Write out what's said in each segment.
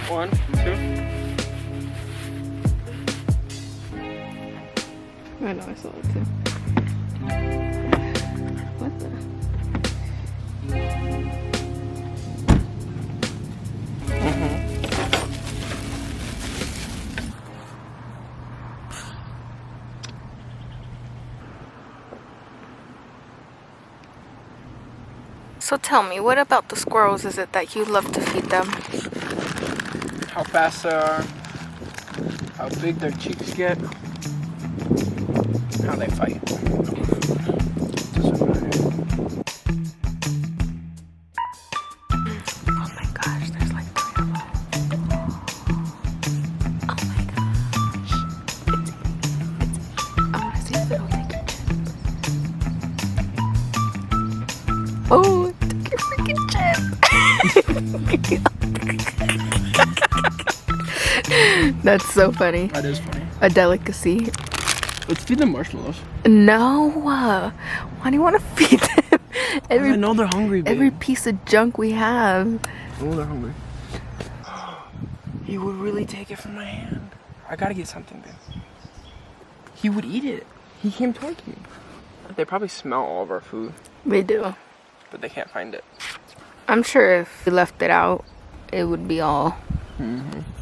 One, two. I know, I saw it too. What the? So tell me, what about the squirrels is it that you love to feed them? How fast they are, how big their cheeks get, how they fight. Oh my gosh, there's like 3 of them. Oh my gosh. I want to see if it'll take your chip. Oh, it took your freaking chip. That's so funny. That is funny. A delicacy. Let's feed them marshmallows. No. Why do you want to feed them I know they're hungry, babe. every piece of junk we have? Oh, they're hungry. He would really take it from my hand. I gotta get something, babe. He would eat it. He came towards me. They probably smell all of our food, They do. but they can't find it. I'm sure if we left it out, it would be all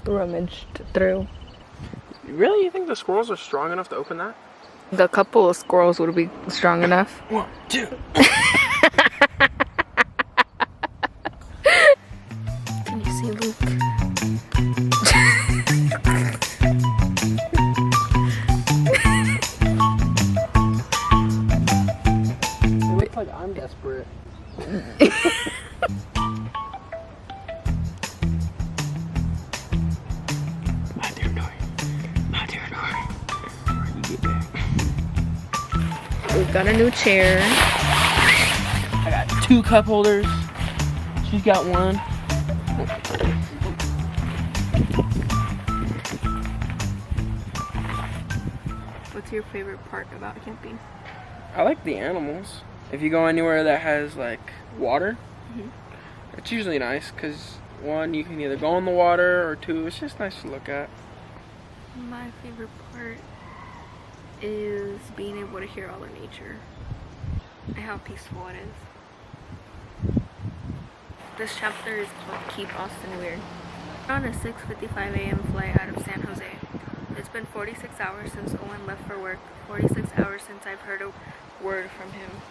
rummaged through. Really? You think the squirrels are strong enough to open that? The couple of squirrels would be strong enough. 1, 2. Can you see Luke? It looks like I'm desperate. My territory. My territory. Alright, you get back. We've got a new chair. I got 2 cup holders. She's got 1. What's your favorite part about camping? I like the animals. If you go anywhere that has like water, it's usually nice because 1, you can either go in the water, or 2, it's just nice to look at. My favorite part is being able to hear all the nature and how peaceful it is. This chapter is called Keep Austin Weird. We're on a 6:55 a.m. flight out of San Jose. It's been 46 hours since Owen left for work. 46 hours since I've heard a word from him.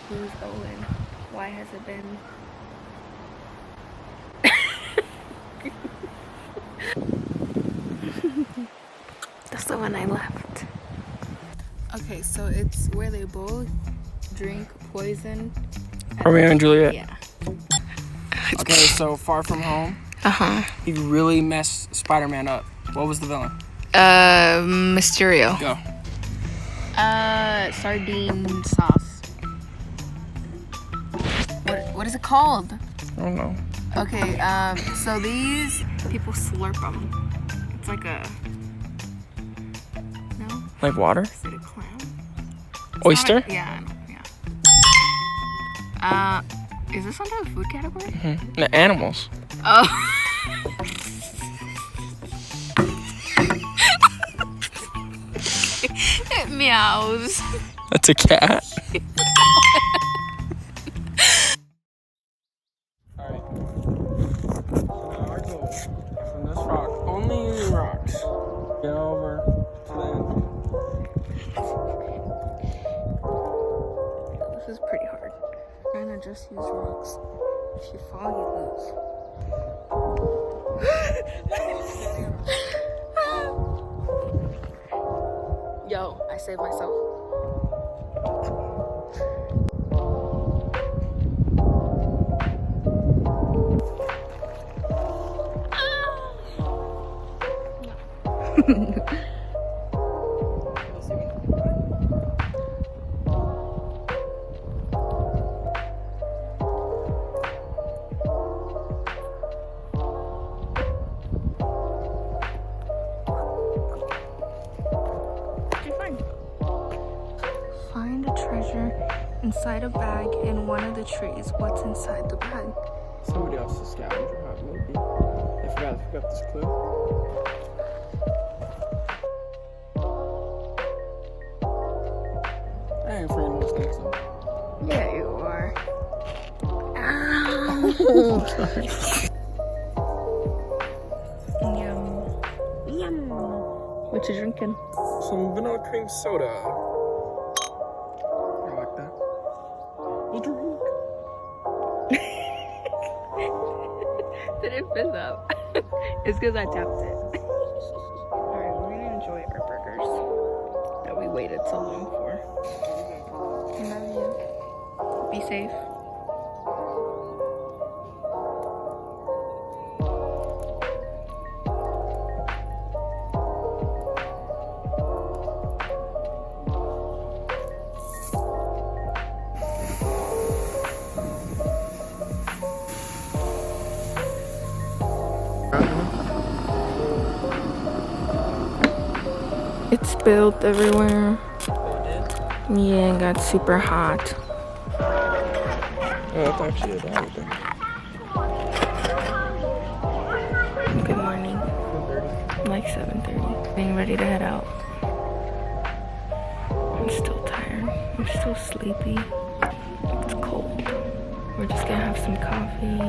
Who's Owen? Why has it been? That's the one I left. Okay, so it's where they both drink poison. Romeo and Juliet. Yeah. Okay, so Far From Home. He really messed Spider-Man up. What was the villain? Mysterio. Go. Sardine sauce. What is it called? I don't know. Okay, so these people slurp them. It's like a... No? Like water? Is it a clown? Oyster? Yeah, I know, yeah. Is this under the food category? The animals. Oh. It meows. That's a cat. Alright. Our goal from this rock, only using rocks. Get over to the end. This is pretty hard. Trying to just use rocks. If you fall, you lose. Yo, I saved myself. inside a bag in one of the trees. What's inside the bag? Somebody else's scavenger hunt, maybe. I forgot to pick up this clue. I ain't afraid of no snakes though. Yeah, you are. Ow! Sorry. Yum. Yum. What you drinking? Some vanilla cream soda. I like that. We'll drink. Did it fizz up? It's because I tapped it. Alright, we're gonna enjoy our burgers that we waited so long for. I love you. Be safe. It spilled everywhere. Yeah, it got super hot. Oh, that's actually a dog thing. Good morning. Like 7:30. Getting ready to head out. I'm still tired. I'm still sleepy. It's cold. We're just gonna have some coffee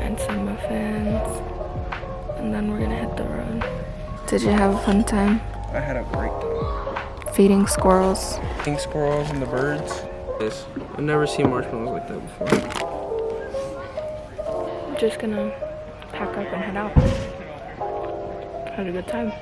and some muffins. And then we're gonna hit the road. Did you have a fun time? I had a great time. Feeding squirrels. Pink squirrels and the birds. Yes. I've never seen marshmallows like that before. I'm just gonna pack up and head out. Had a good time.